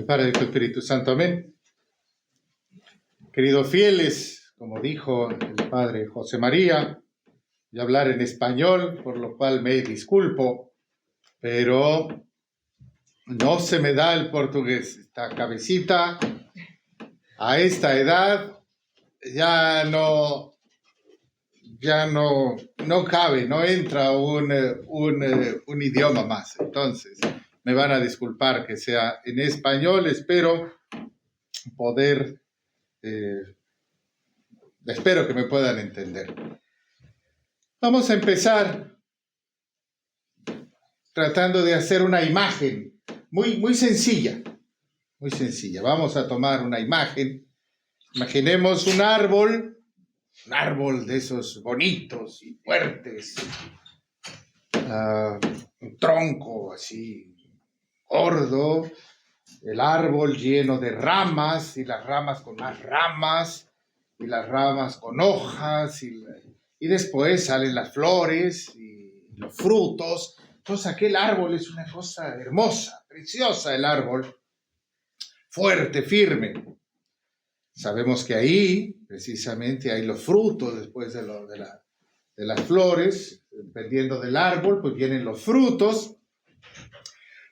Padre y del Espíritu Santo. Amén. Queridos fieles, como dijo el Padre José María, voy a hablar en español, por lo cual me disculpo, pero no se me da el portugués. Esta cabecita, a esta edad, ya no cabe, no entra un idioma más. Entonces, me van a disculpar que sea en español. Espero poder, espero que me puedan entender. Vamos a empezar tratando de hacer una imagen muy sencilla, muy sencilla. Vamos a tomar una imagen. Imaginemos un árbol de esos bonitos y fuertes, un tronco así gordo, el árbol lleno de ramas y las ramas con más ramas y las ramas con hojas y después salen las flores y los frutos. Entonces aquel árbol es una cosa hermosa, preciosa, el árbol, fuerte, firme. Sabemos que ahí, precisamente, hay los frutos después de las flores. Dependiendo del árbol, pues vienen los frutos.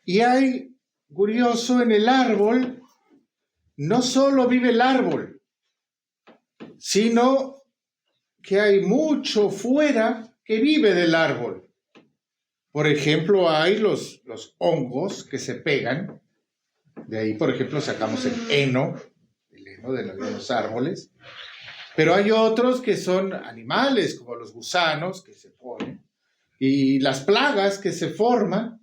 Y hay, curioso, en el árbol, no solo vive el árbol, sino que hay mucho fuera que vive del árbol. Por ejemplo, hay los hongos que se pegan. De ahí, por ejemplo, sacamos el heno de los árboles, pero hay otros que son animales, como los gusanos que se ponen, y las plagas que se forman,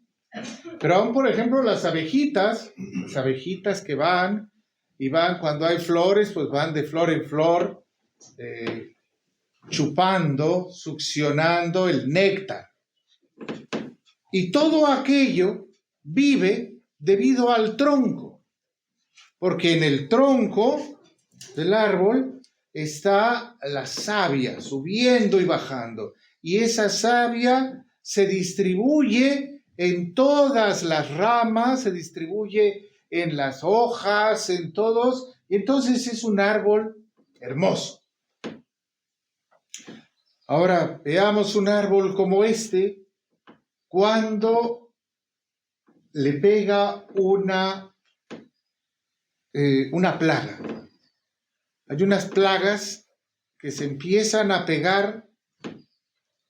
pero aún, por ejemplo, las abejitas que van cuando hay flores, pues van de flor en flor, chupando, succionando el néctar. Y todo aquello vive debido al tronco. Porque en el tronco del árbol está la savia subiendo y bajando. Y esa savia se distribuye en todas las ramas, se distribuye en las hojas, en todos. Y entonces es un árbol hermoso. Ahora veamos un árbol como este cuando le pega una plaga. Hay unas plagas que se empiezan a pegar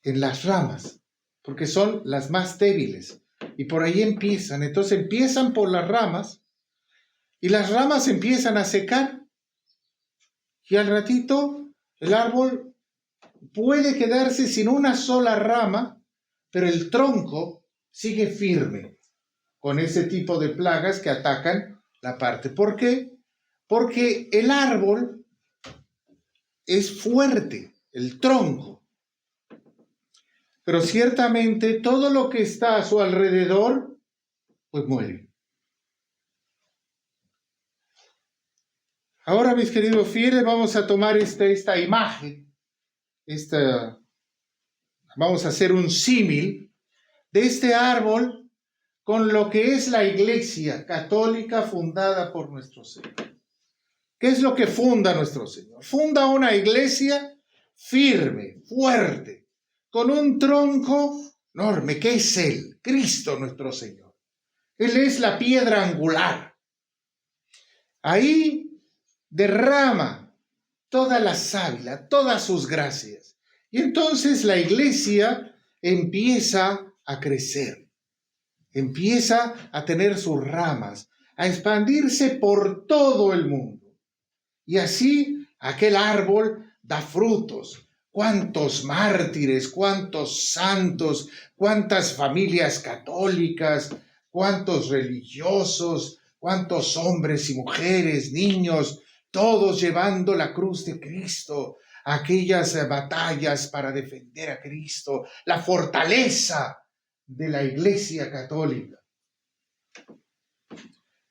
en las ramas, porque son las más débiles, y por ahí empiezan. Entonces empiezan por las ramas, y las ramas empiezan a secar, y al ratito el árbol puede quedarse sin una sola rama, pero el tronco sigue firme con ese tipo de plagas que atacan la parte. ¿Por qué? Porque el árbol es fuerte, el tronco. Pero ciertamente todo lo que está a su alrededor, pues muere. Ahora, mis queridos fieles, vamos a tomar esta imagen, vamos a hacer un símil de este árbol con lo que es la Iglesia católica fundada por nuestro Señor. ¿Qué es lo que funda nuestro Señor? Funda una iglesia firme, fuerte, con un tronco enorme, que es Él, Cristo nuestro Señor. Él es la piedra angular. Ahí derrama toda la sábila, todas sus gracias. Y entonces la iglesia empieza a crecer, empieza a tener sus ramas, a expandirse por todo el mundo. Y así aquel árbol da frutos. Cuántos mártires, cuántos santos, cuántas familias católicas, cuántos religiosos, cuántos hombres y mujeres, niños, todos llevando la cruz de Cristo, aquellas batallas para defender a Cristo, la fortaleza de la Iglesia católica.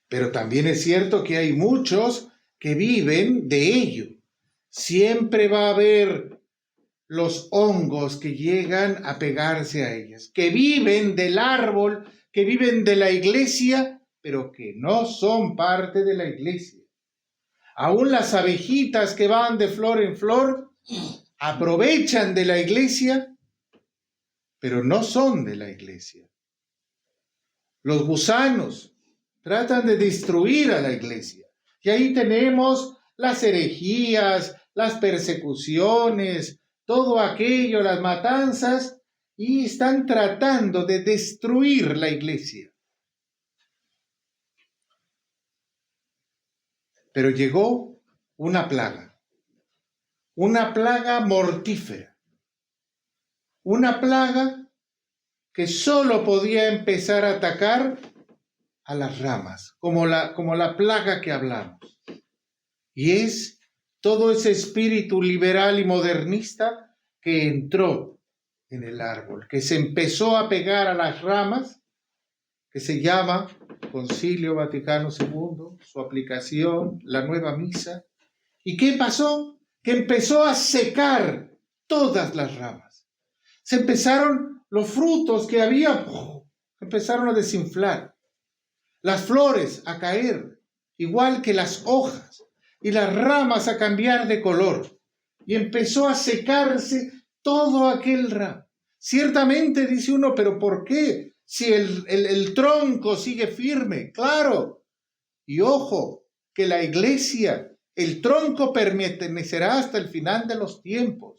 Pero también es cierto que hay muchos que viven de ello. Siempre va a haber los hongos que llegan a pegarse a ellas, que viven del árbol, que viven de la iglesia, pero que no son parte de la iglesia. Aún las abejitas que van de flor en flor aprovechan de la iglesia, pero no son de la iglesia. Los gusanos tratan de destruir a la iglesia. Y ahí tenemos las herejías, las persecuciones, todo aquello, las matanzas, y están tratando de destruir la iglesia. Pero llegó una plaga mortífera, una plaga que solo podía empezar a atacar a las ramas, como la plaga que hablamos. Y es todo ese espíritu liberal y modernista que entró en el árbol, que se empezó a pegar a las ramas, que se llama Concilio Vaticano II, su aplicación, la nueva misa. ¿Y qué pasó? Que empezó a secar todas las ramas. Se empezaron los frutos que había, empezaron a desinflar. Las flores a caer, igual que las hojas, y las ramas a cambiar de color. Y empezó a secarse todo aquel ramo. Ciertamente dice uno, pero ¿por qué? Si el tronco sigue firme, claro. Y ojo, que la iglesia, el tronco permanecerá hasta el final de los tiempos.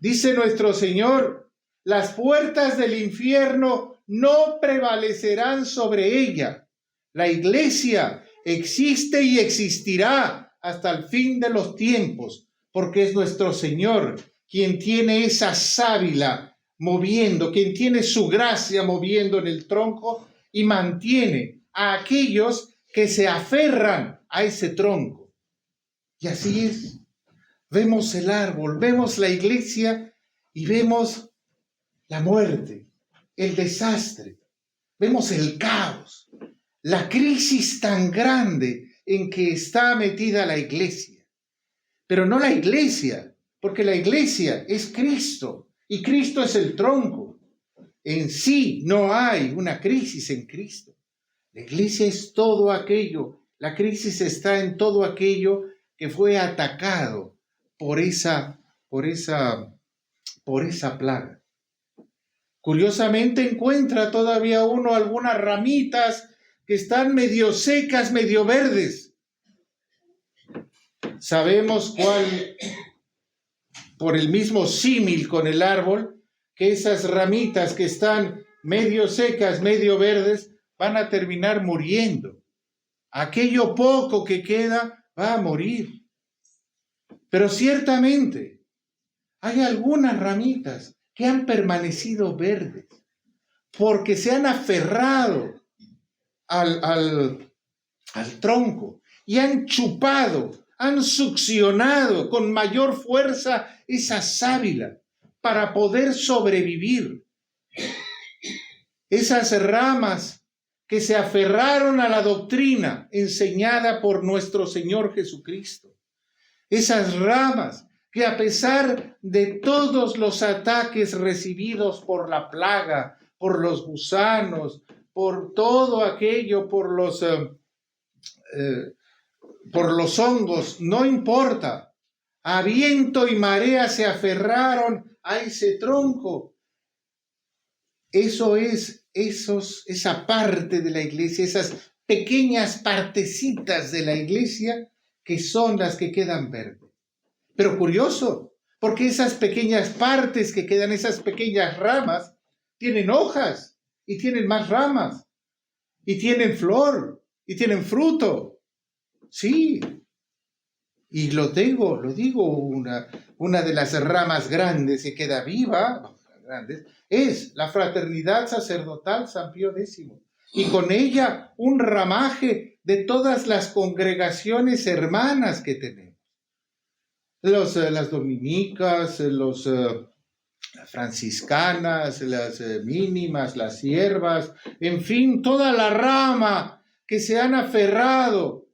Dice nuestro Señor, las puertas del infierno no prevalecerán sobre ella. La iglesia existe y existirá hasta el fin de los tiempos, porque es nuestro Señor quien tiene esa sábila moviendo, quien tiene su gracia moviendo en el tronco y mantiene a aquellos que se aferran a ese tronco. Y así es. Vemos el árbol, vemos la iglesia y vemos la muerte, el desastre, vemos el caos, la crisis tan grande en que está metida la iglesia. Pero no la iglesia, porque la iglesia es Cristo y Cristo es el tronco. En sí no hay una crisis en Cristo. La iglesia es todo aquello, la crisis está en todo aquello que fue atacado por esa plaga. Curiosamente encuentra todavía uno algunas ramitas que están medio secas, medio verdes. Sabemos cuál, por el mismo símil con el árbol, que esas ramitas que están medio secas, medio verdes, van a terminar muriendo. Aquello poco que queda va a morir. Pero ciertamente hay algunas ramitas que han permanecido verdes porque se han aferrado al tronco y han chupado, han succionado con mayor fuerza esa sábila para poder sobrevivir. Esas ramas que se aferraron a la doctrina enseñada por nuestro Señor Jesucristo. Esas ramas que a pesar de todos los ataques recibidos por la plaga, por los gusanos, por todo aquello, por los hongos, no importa. A viento y marea se aferraron a ese tronco. Eso es esa parte de la iglesia, esas pequeñas partecitas de la iglesia que son las que quedan verdes. Pero curioso, porque esas pequeñas partes que quedan, esas pequeñas ramas, tienen hojas y tienen más ramas y tienen flor y tienen fruto. Sí, y lo digo, una de las ramas grandes que queda viva, es la Fraternidad Sacerdotal San Pío X, y con ella un ramaje de todas las congregaciones hermanas que tenemos. Las dominicas, las franciscanas, las mínimas, las siervas, en fin, toda la rama que se han aferrado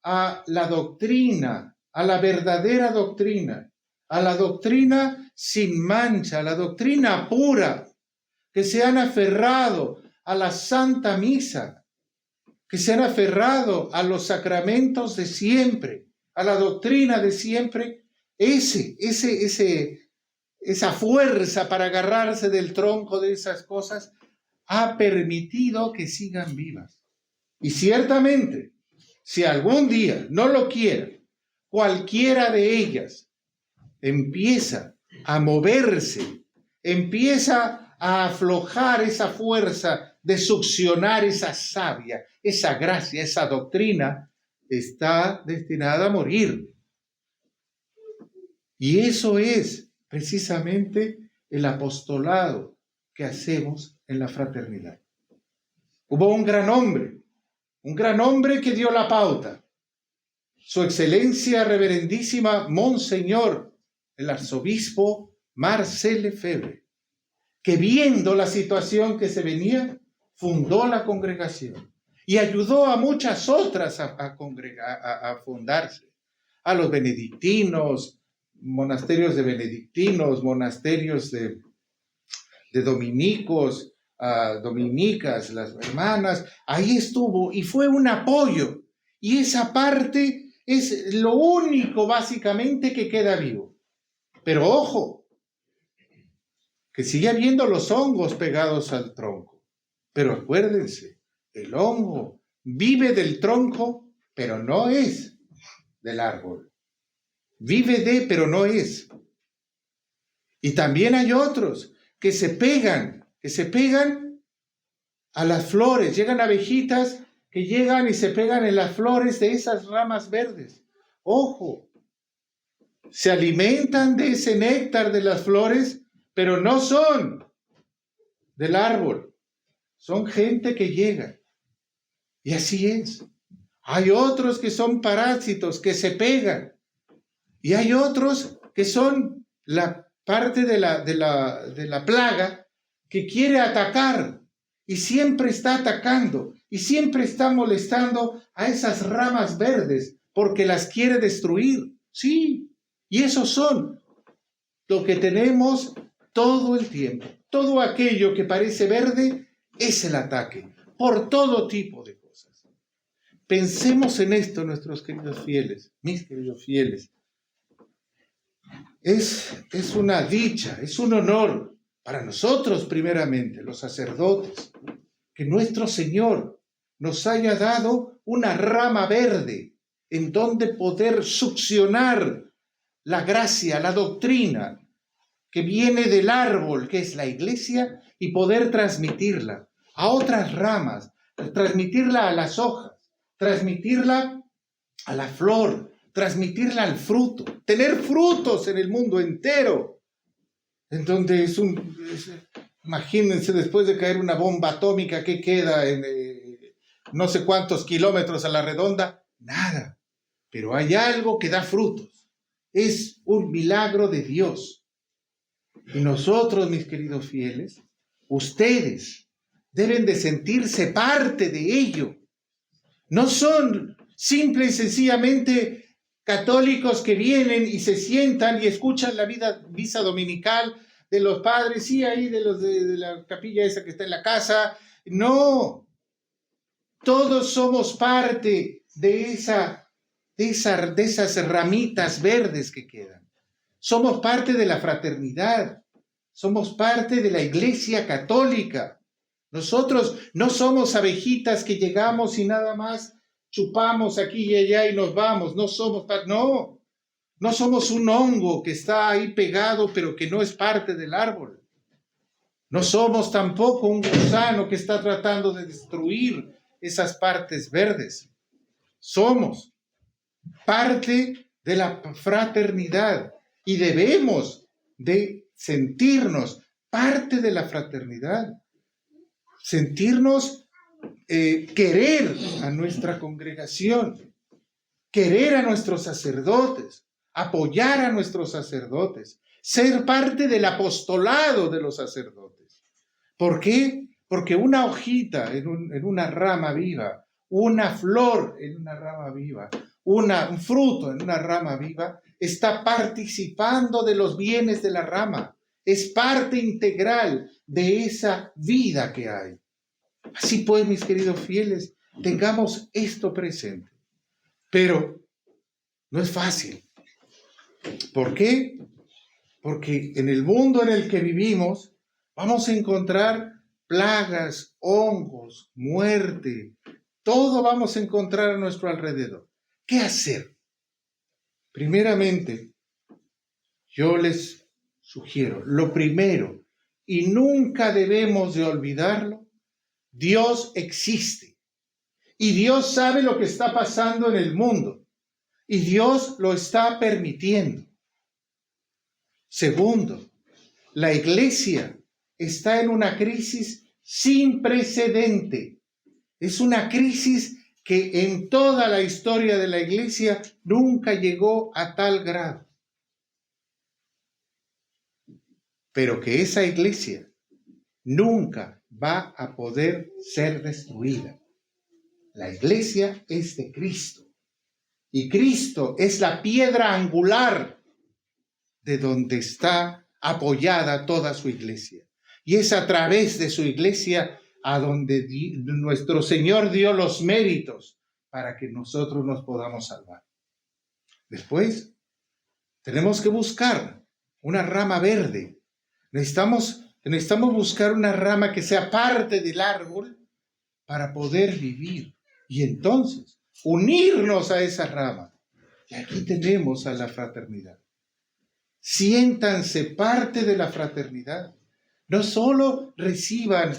a la doctrina, a la verdadera doctrina, a la doctrina sin mancha, a la doctrina pura, que se han aferrado a la Santa Misa, que se han aferrado a los sacramentos de siempre, a la doctrina de siempre, esa fuerza para agarrarse del tronco de esas cosas ha permitido que sigan vivas. Y ciertamente, si algún día no lo quieren, cualquiera de ellas empieza a moverse, empieza a aflojar esa fuerza de succionar esa savia, esa gracia, esa doctrina, está destinada a morir. Y eso es precisamente el apostolado que hacemos en la fraternidad. Hubo un gran hombre que dio la pauta. Su Excelencia Reverendísima Monseñor, el arzobispo Marcel Lefebvre, que viendo la situación que se venía, fundó la congregación y ayudó a muchas otras a fundarse. A los benedictinos, monasterios de benedictinos, monasterios de dominicos, dominicas, las hermanas, ahí estuvo y fue un apoyo. Y esa parte es lo único básicamente que queda vivo. Pero ojo, que sigue habiendo los hongos pegados al tronco. Pero acuérdense, el hongo vive del tronco, pero no es del árbol. Vive pero no es. Y también hay otros que se pegan a las flores. Llegan abejitas que llegan y se pegan en las flores de esas ramas verdes. Ojo, se alimentan de ese néctar de las flores, pero no son del árbol. Son gente que llega. Y así es. Hay otros que son parásitos, que se pegan. Y hay otros que son la parte de la plaga que quiere atacar y siempre está atacando y siempre está molestando a esas ramas verdes porque las quiere destruir. Sí, y esos son lo que tenemos todo el tiempo. Todo aquello que parece verde es el ataque por todo tipo de cosas. Pensemos en esto, nuestros queridos fieles, mis queridos fieles. Es una dicha, es un honor para nosotros primeramente, los sacerdotes, que nuestro Señor nos haya dado una rama verde en donde poder succionar la gracia, la doctrina que viene del árbol, que es la iglesia, y poder transmitirla a otras ramas, transmitirla a las hojas, transmitirla a la flor, transmitirla al fruto, tener frutos en el mundo entero. En donde imagínense, después de caer una bomba atómica, ¿qué queda en no sé cuántos kilómetros a la redonda? Nada. Pero hay algo que da frutos. Es un milagro de Dios. Y nosotros, mis queridos fieles, ustedes deben de sentirse parte de ello. No son simple y sencillamente católicos que vienen y se sientan y escuchan la misa dominical de los padres, sí, ahí de los de la capilla esa que está en la casa. No, todos somos parte de esas ramitas verdes que quedan. Somos parte de la fraternidad, somos parte de la Iglesia Católica. Nosotros no somos abejitas que llegamos y nada más chupamos aquí y allá y nos vamos. No somos un hongo que está ahí pegado pero que no es parte del árbol. No somos tampoco un gusano que está tratando de destruir esas partes verdes. Somos parte de la fraternidad y debemos de sentirnos parte de la fraternidad. Sentirnos querer a nuestra congregación, querer a nuestros sacerdotes, apoyar a nuestros sacerdotes, ser parte del apostolado de los sacerdotes. ¿Por qué? Porque una hojita en una rama viva, una flor en una rama viva, un fruto en una rama viva, está participando de los bienes de la rama, es parte integral de esa vida que hay. Así pues, mis queridos fieles, tengamos esto presente. Pero no es fácil. ¿Por qué? Porque en el mundo en el que vivimos vamos a encontrar plagas, hongos, muerte. Todo vamos a encontrar a nuestro alrededor. ¿Qué hacer? Primeramente, yo les sugiero, lo primero, y nunca debemos de olvidarlo, Dios existe. Y Dios sabe lo que está pasando en el mundo. Y Dios lo está permitiendo. Segundo, la iglesia está en una crisis sin precedente. Es una crisis que en toda la historia de la iglesia nunca llegó a tal grado. Pero que esa iglesia nunca va a poder ser destruida. La iglesia es de Cristo. Y Cristo es la piedra angular de donde está apoyada toda su iglesia. Y es a través de su iglesia a donde nuestro Señor dio los méritos para que nosotros nos podamos salvar. Después, tenemos que buscar una rama verde. Necesitamos buscar una rama que sea parte del árbol para poder vivir. Y entonces, unirnos a esa rama. Y aquí tenemos a la fraternidad. Siéntanse parte de la fraternidad. No solo reciban,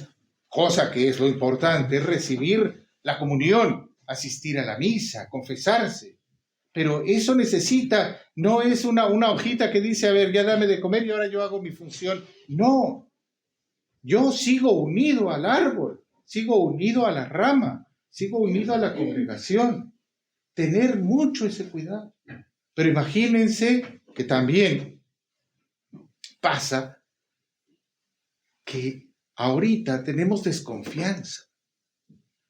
cosa que es lo importante, recibir la comunión, asistir a la misa, confesarse. Pero eso necesita, no es una hojita que dice, a ver, ya dame de comer y ahora yo hago mi función. No, yo sigo unido al árbol, sigo unido a la rama, sigo unido a la congregación. Tener mucho ese cuidado. Pero imagínense que también pasa que ahorita tenemos desconfianza.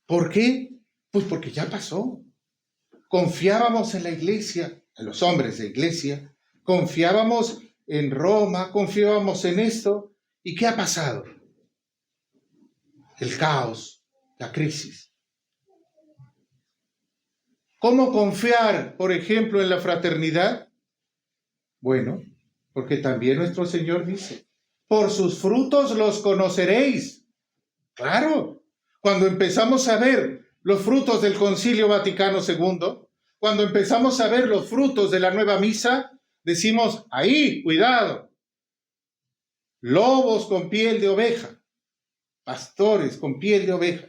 ¿Por qué? Pues porque ya pasó. Confiábamos en la iglesia, en los hombres de iglesia, confiábamos en Roma, confiábamos en esto. ¿Y qué ha pasado? El caos, la crisis. ¿Cómo confiar, por ejemplo, en la fraternidad? Bueno, porque también nuestro Señor dice, por sus frutos los conoceréis. Claro, cuando empezamos a ver los frutos del Concilio Vaticano II, cuando empezamos a ver los frutos de la nueva misa, decimos, ahí, cuidado, lobos con piel de oveja, pastores con piel de oveja,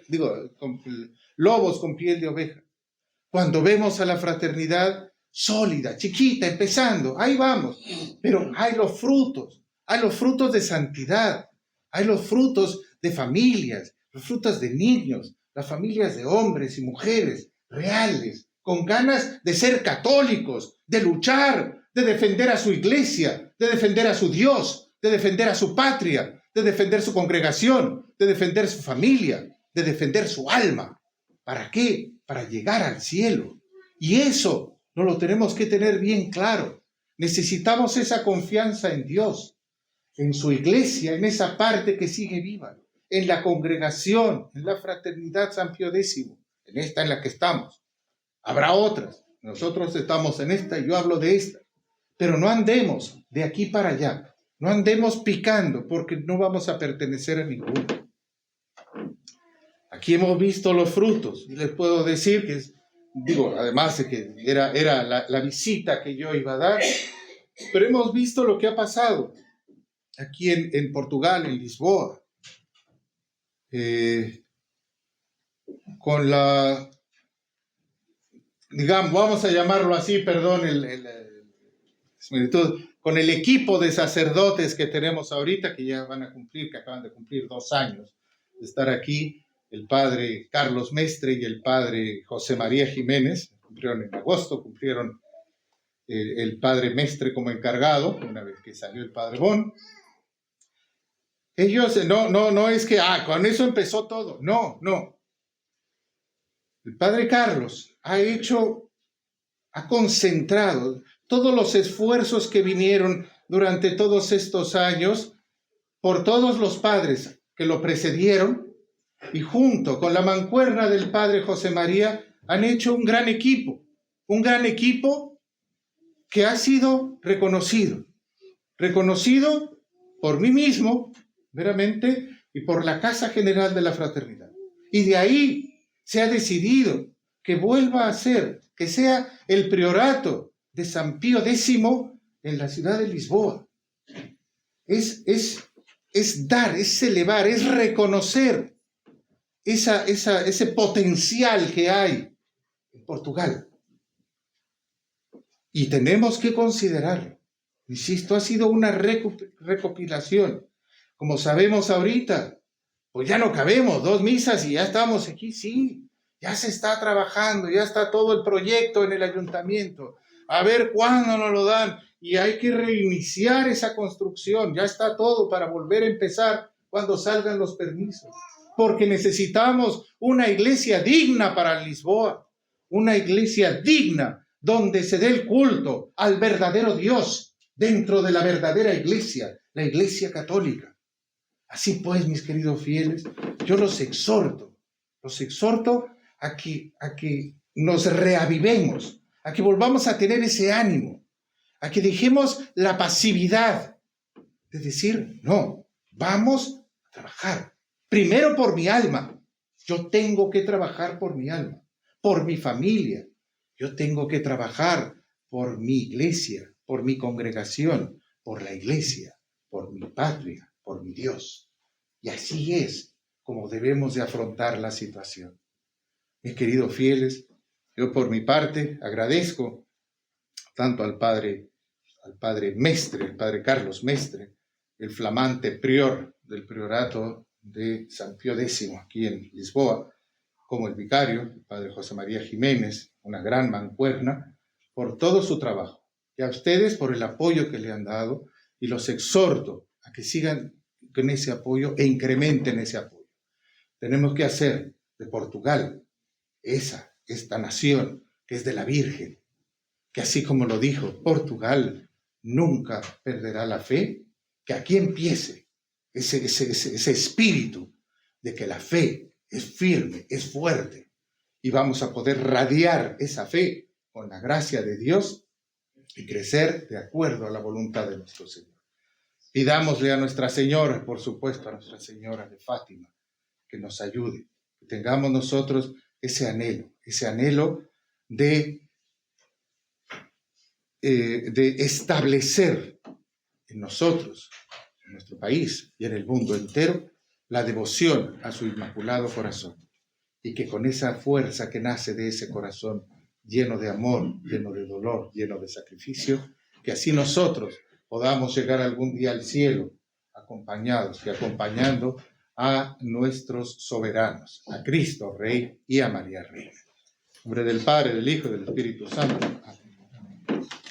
lobos con piel de oveja. Cuando vemos a la fraternidad sólida, chiquita, empezando, ahí vamos, pero hay los frutos de santidad, hay los frutos de familias, los frutos de niños, las familias de hombres y mujeres reales, con ganas de ser católicos, de luchar, de defender a su iglesia, de defender a su Dios, de defender a su patria, de defender su congregación, de defender su familia, de defender su alma. ¿Para qué? Para llegar al cielo. Y eso no lo tenemos que tener bien claro. Necesitamos esa confianza en Dios, en su iglesia, en esa parte que sigue viva, en la congregación, en la fraternidad San Pío X, en esta en la que estamos. Habrá otras. Nosotros estamos en esta y yo hablo de esta. Pero no andemos de aquí para allá. No andemos picando porque no vamos a pertenecer a ninguno. Aquí hemos visto los frutos y les puedo decir que, además de que era la visita que yo iba a dar, pero hemos visto lo que ha pasado aquí en Portugal, en Lisboa, con la, vamos a llamarlo así, perdón, con el equipo de sacerdotes que tenemos ahorita, que acaban de cumplir 2 años de estar aquí, el padre Carlos Mestre y el padre José María Jiménez, cumplieron en agosto, cumplieron el padre Mestre como encargado, una vez que salió el padre Bon. Ellos, no es que, con eso empezó todo, no. El padre Carlos ha concentrado todos los esfuerzos que vinieron durante todos estos años por todos los padres que lo precedieron, y junto con la mancuerna del padre José María han hecho un gran equipo que ha sido reconocido por mí mismo, veramente, y por la Casa General de la Fraternidad. Y de ahí se ha decidido que vuelva a ser, que sea el priorato de San Pío X en la ciudad de Lisboa. Es dar, es elevar, es reconocer ese potencial que hay en Portugal. Y tenemos que considerarlo. Insisto, ha sido una recopilación. Como sabemos ahorita, pues ya no cabemos, 2 misas y ya estamos aquí, sí. Ya se está trabajando, ya está todo el proyecto en el ayuntamiento. A ver cuándo nos lo dan. Y hay que reiniciar esa construcción. Ya está todo para volver a empezar cuando salgan los permisos. Porque necesitamos una iglesia digna para Lisboa. Una iglesia digna donde se dé el culto al verdadero Dios dentro de la verdadera iglesia, la iglesia católica. Así pues, mis queridos fieles, yo los exhorto a que nos reavivemos, a que volvamos a tener ese ánimo, a que dejemos la pasividad de decir, no, vamos a trabajar. Primero por mi alma. Yo tengo que trabajar por mi alma, por mi familia. Yo tengo que trabajar por mi iglesia, por mi congregación, por la iglesia, por mi patria, por mi Dios. Y así es como debemos de afrontar la situación. Mis queridos fieles, yo por mi parte agradezco tanto al padre Mestre, el padre Carlos Mestre, el flamante prior del priorato de San Pío X aquí en Lisboa, como el vicario, el padre José María Jiménez, una gran mancuerna, por todo su trabajo. Y a ustedes por el apoyo que le han dado, y los exhorto a que sigan con ese apoyo e incrementen ese apoyo. Tenemos que hacer de Portugal esta nación que es de la Virgen, que así como lo dijo, Portugal nunca perderá la fe, que aquí empiece ese espíritu de que la fe es firme, es fuerte, y vamos a poder radiar esa fe con la gracia de Dios y crecer de acuerdo a la voluntad de nuestro Señor. Pidámosle a Nuestra Señora, por supuesto a Nuestra Señora de Fátima, que nos ayude, que tengamos nosotros ese anhelo de establecer en nosotros, en nuestro país y en el mundo entero, la devoción a su Inmaculado Corazón. Y que con esa fuerza que nace de ese corazón lleno de amor, lleno de dolor, lleno de sacrificio, que así nosotros podamos llegar algún día al cielo acompañados y acompañando a nuestros soberanos, a Cristo Rey y a María Reina. En nombre del Padre, del Hijo y del Espíritu Santo. Amén.